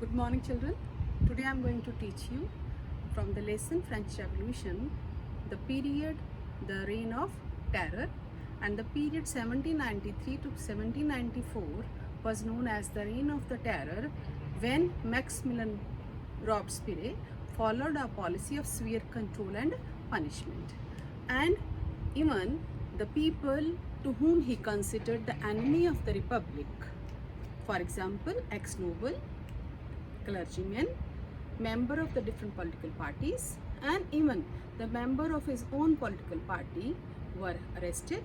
Good morning, children. Today I am going to teach you from the lesson French Revolution, the period, the reign of terror, and the period 1793 to 1794 was known as the reign of the terror, when Maximilian Robespierre followed a policy of severe control and punishment. And even the people to whom he considered the enemy of the republic, for example, ex-noble, clergymen, member of the different political parties, and even the member of his own political party were arrested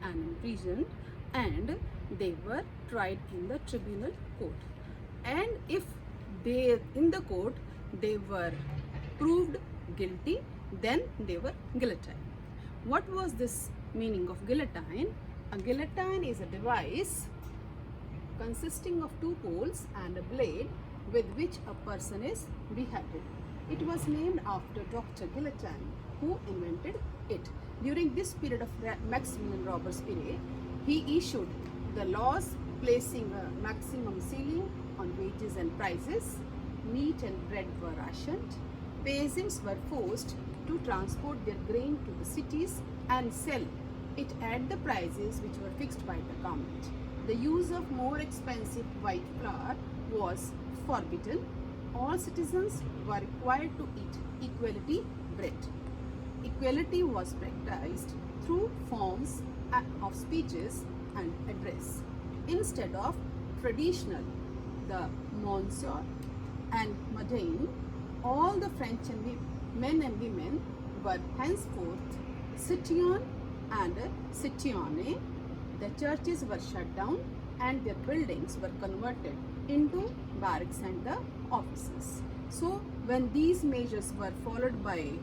and imprisoned, and they were tried in the tribunal court. And if they in the court they were proved guilty, then they were guillotined. What was this meaning of guillotine? A guillotine is a device consisting of two poles and a blade with which a person is beheaded. It was named after Dr. Guillotin, who invented it. During this period of Maximilian Robespierre, he issued the laws placing a maximum ceiling on wages and prices. Meat and bread were rationed. Peasants were forced to transport their grain to the cities and sell it at the prices which were fixed by the government. The use of more expensive white flour was forbidden. All citizens were required to eat equality bread. Equality was practiced through forms of speeches and address. Instead of traditional, the Monsieur and Madame, all the French men and women were henceforth citoyen and citoyenne. The churches were shut down and their buildings were converted into barracks and the offices. So when these measures were followed by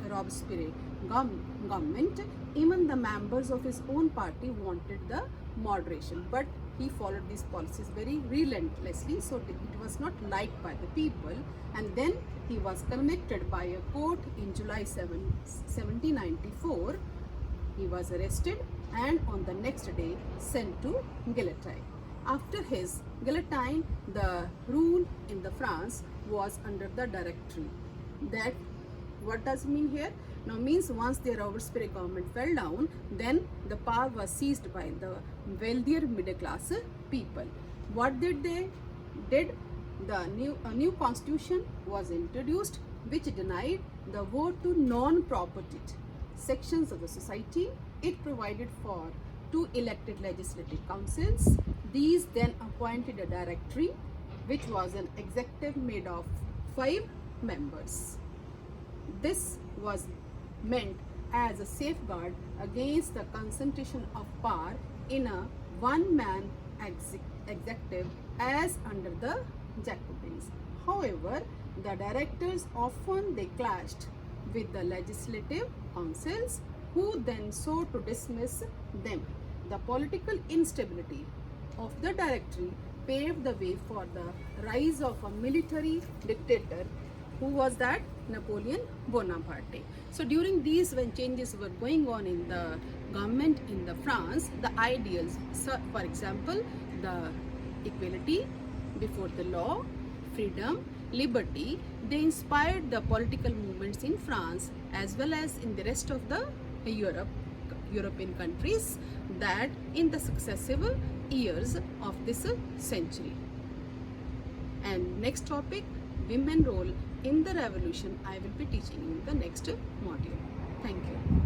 Robespierre government, even the members of his own party wanted the moderation, but he followed these policies very relentlessly, so it was not liked by the people. And then he was convicted by a court in July 1794. He was arrested and on the next day sent to guillotine. After his guillotine, the rule in the France was under the Directory. That what does mean here? Now means once the Robespierre government fell down, then the power was seized by the wealthier middle class people. What did they did? A new constitution was introduced which denied the vote to non-propertied sections of the society. It provided for 2 elected legislative councils. These then appointed a directory, which was an executive made of 5 members. This was meant as a safeguard against the concentration of power in a one-man executive as under the Jacobins. However, the directors often clashed with the legislative councils, who then sought to dismiss them. The political instability of the directory paved the way for the rise of a military dictator, who was that Napoleon Bonaparte. So during these, when changes were going on in the government in the France, the ideals, for example, the equality before the law, freedom, liberty, they inspired the political movements in France as well as in the rest of the European countries, that in the successive years of this century. And next topic, women role in the revolution, I will be teaching you in the next module. Thank you.